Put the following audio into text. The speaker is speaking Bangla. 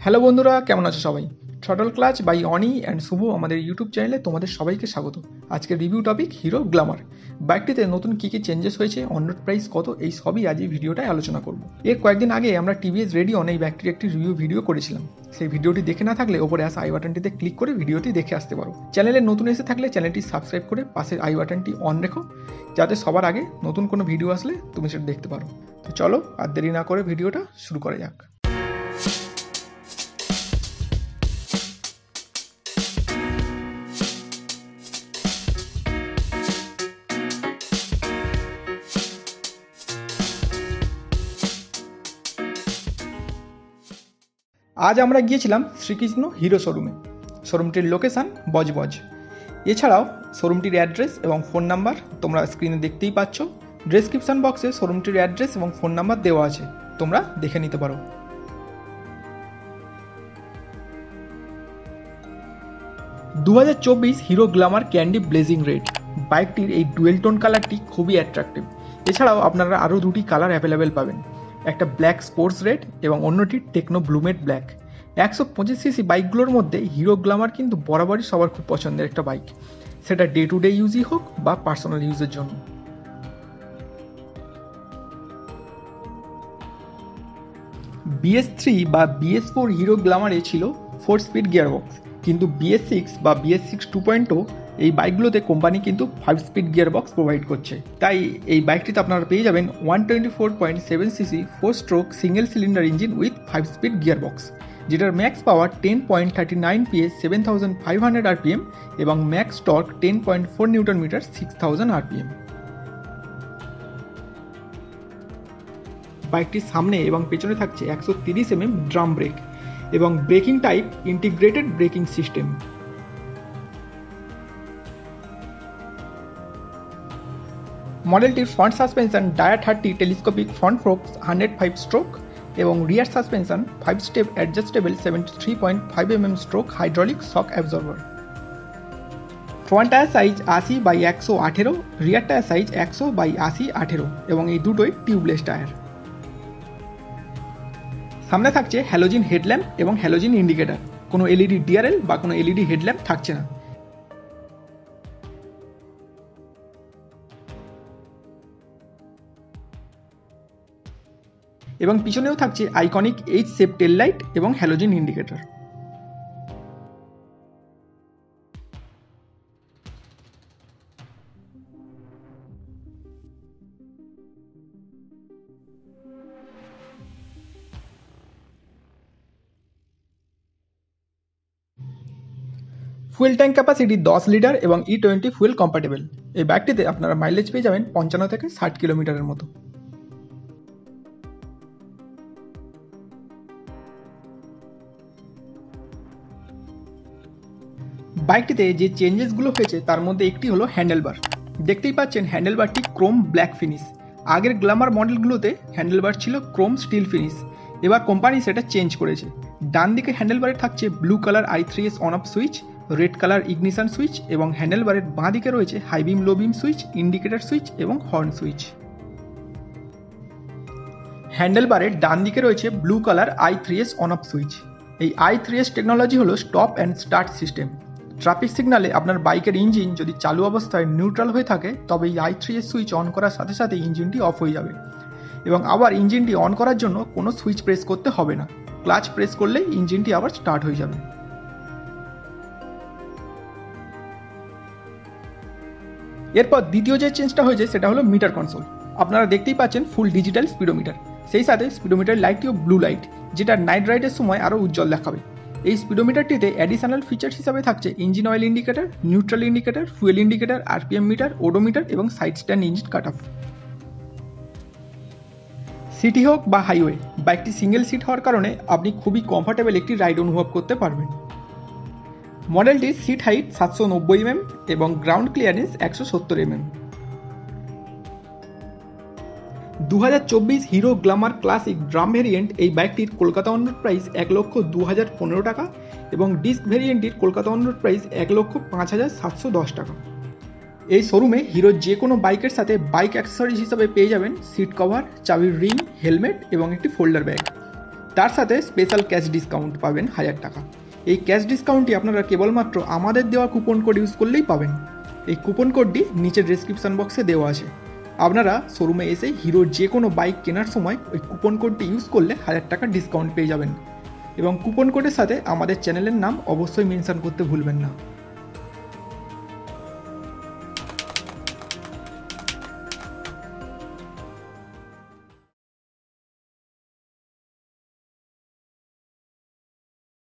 হ্যালো বন্ধুরা, কেমন আছো সবাই? Throttle clutch by Oni and Shubho আমাদের ইউটিউব চ্যানেলে তোমাদের সবাইকে স্বাগত। আজকের রিভিউ টপিক হিরো গ্ল্যামার। বাইকটিতে নতুন কী কী চেঞ্জেস হয়েছে, অন রোড প্রাইস কত, এই সবই আজ এই ভিডিওটায় আলোচনা করব। এর কয়েকদিন আগে আমরা টিভিএস রেডিয়ন এই বাইকটির একটি রিভিউ ভিডিও করেছিলাম। সেই ভিডিওটি দেখে না থাকলে ওপরে আসা আই বাটনটিতে ক্লিক করে ভিডিওটি দেখে আসতে পারো। চ্যানেলে নতুন এসে থাকলে চ্যানেলটি সাবস্ক্রাইব করে পাশের আই বাটনটি অন রেখো, যাতে সবার আগে নতুন কোনো ভিডিও আসলে তুমি সেটা দেখতে পারো। তো চলো আর দেরি না করে ভিডিওটা শুরু করা যাক। আজ আমরা গিয়েছিলাম শ্রীকৃষ্ণ হিরো শোরুমে। শোরুমটির লোকেশান বজবজ। এছাড়াও শোরুমটির অ্যাড্রেস এবং ফোন নাম্বার তোমরা স্ক্রিনে দেখতেই পাচ্ছ। ডেসক্রিপশন বক্সে শোরুমটির অ্যাড্রেস এবং ফোন নাম্বার দেওয়া আছে, তোমরা দেখে নিতে পারো। Hero Glamour candy blazing red বাইকটির এই ডুয়েল টোন কালারটি খুবই অ্যাট্রাকটিভ। এছাড়াও আপনারা আরও দুটি কালার অ্যাভেলেবেল পাবেন, একটা ব্ল্যাক স্পোর্টস রেড এবং অন্যটি টেকনো ব্লুমেট ব্ল্যাক। 125 সিসি বাইকগুলোর মধ্যে হিরো গ্ল্যামার কিন্তু বরাবরই সবার খুব পছন্দের একটা বাইক, সেটা ডে টু ডে ইউজই হোক বা পার্সোনাল ইউজের জন্য। BS3 বা BS4 হিরো গ্ল্যামারে ছিল 4 স্পিড গিয়ারবক্স, কিন্তু BS6 বা BS6 2.0 এই বাইকগুলোতে কোম্পানি কিন্তু 5 স্পিড গিয়ারবক্স প্রোভাইড করছে। তাই এই বাইকটিতে আপনারা পেয়ে যাবেন 124.7 CC 4 stroke single cylinder engine with 5 speed gearbox, যেটার ম্যাক্স পাওয়ার 10.39 PS 7500 RPM এবং max torque 10.4 newton metre 6000 RPM। বাইকটির সামনে এবং পেছনে থাকছে 130 mm ড্রাম ব্রেক এবং braking type integrated braking system. মডেলটির front suspension dia 30 telescopic front forks 105 stroke এবং rear suspension 5 step adjustable 73.5 mm stroke hydraulic shock absorber. Front tyre size 80/118, রিয়ার টায়ার সাইজ 100/80/18 এবং এই দুটোই টিউবলেস টায়ার। সামনে থাকছে হ্যালোজিন হেডল্যাম্প এবং হ্যালোজিন ইন্ডিকেটর, কোনো এলইডি ডিআরএল বা কোনো এলইডি হেডল্যাম্প থাকছে না। এবং পিছনেও থাকছে iconic H shape tail light এবং halogen indicator. Fuel tank capacity 10 litre এবং E20 ফুয়েল কম্প্যাটেবল। এই বাইকটিতে আপনারা মাইলেজ পেয়ে যাবেন 55 থেকে 60 কিলোমিটারের মতো। বাইকটিতে যে চেঞ্জেসগুলো হয়েছে তার মধ্যে একটি হলো হ্যান্ডেলবার। দেখতেই পাচ্ছেন হ্যান্ডেলবারটি ক্রোম ব্ল্যাক ফিনিশ। আগের গ্ল্যামার মডেলগুলোতে হ্যান্ডেলবার ছিল ক্রোম স্টিল ফিনিশ, এবার কোম্পানি সেটা চেঞ্জ করেছে। ডান দিকে হ্যান্ডেলবারে থাকছে blue colour i3s on off switch, red colour ignition switch এবং হ্যান্ডেলবারের বাঁ দিকে রয়েছে high beam low beam switch, indicator switch এবং হর্ন সুইচ। হ্যান্ডেলবারের ডান দিকে রয়েছে blue colour i3s on off switch. এই i3s টেকনোলজি হলো stop and start system. Traffic সিগনালে আপনার বাইকের ইঞ্জিন যদি চালু অবস্থায় নিউট্রাল হয়ে থাকে তবে এই i3s সুইচ অন করার সাথে সাথে ইঞ্জিনটি অফ হয়ে যাবে এবং আবার ইঞ্জিনটি অন করার জন্য কোনো সুইচ প্রেস করতে হবে না, ক্লাচ প্রেস করলেই ইঞ্জিনটি আবার স্টার্ট হয়ে যাবে। এরপর দ্বিতীয় যে চেঞ্জটা হয়েছে সেটা হলো মিটার কনসোল। আপনারা দেখতেই পাচ্ছেন ফুল ডিজিটাল স্পিডোমিটার, সেই সাথে স্পিডোমিটার লাইটটিও ব্লু লাইট, যেটা নাইট রাইডের সময় আরও উজ্জ্বল দেখাবে। এই স্পিডোমিটারটিতে অ্যাডিশনাল ফিচার্স হিসাবে থাকছে engine oil indicator, neutral indicator, fuel indicator, RPM meter, odometer এবং side stand engine cut off. City হোক বা হাইওয়ে, বাইকটি সিঙ্গেল সিট হওয়ার কারণে আপনি খুবই কমফোর্টেবল একটি রাইড অনুভব করতে পারবেন। মডেলটির সিট হাইট 790 mm এবং ground clearance 170 mm। 2024 Hero Glamour classic drum variant এই বাইকটির কলকাতা অন রোড প্রাইস 1,02,015 টাকা এবং ডিস্ক ভেরিয়েন্টটির কলকাতা অন রোড প্রাইস 1,05,710 টাকা। এই শোরুমে হিরোর যে কোনো বাইকের সাথে বাইক অ্যাক্সেসরিজ হিসাবে পেয়ে যাবেন সিট কভার, চাবির রিং, হেলমেট এবং একটি ফোল্ডার ব্যাগ। তার সাথে স্পেশাল ক্যাশ ডিসকাউন্ট পাবেন 1000 টাকা। এই ক্যাশ ডিসকাউন্টটি আপনারা কেবলমাত্র আমাদের দেওয়া কুপন কোড ইউজ করলেই পাবেন। এই কুপন কোডটি নিচের ডেসক্রিপশন বক্সে দেওয়া আছে। আপনারা শোরুমে এসে হিরোর যে কোনো বাইক কেনার সময় ওই কুপন কোডটি ইউজ করলে 1000 টাকা ডিসকাউন্ট পেয়ে যাবেন। এবং কুপন কোডের সাথে আমাদের চ্যানেলের নাম অবশ্যই মেনশন করতে ভুলবেন না।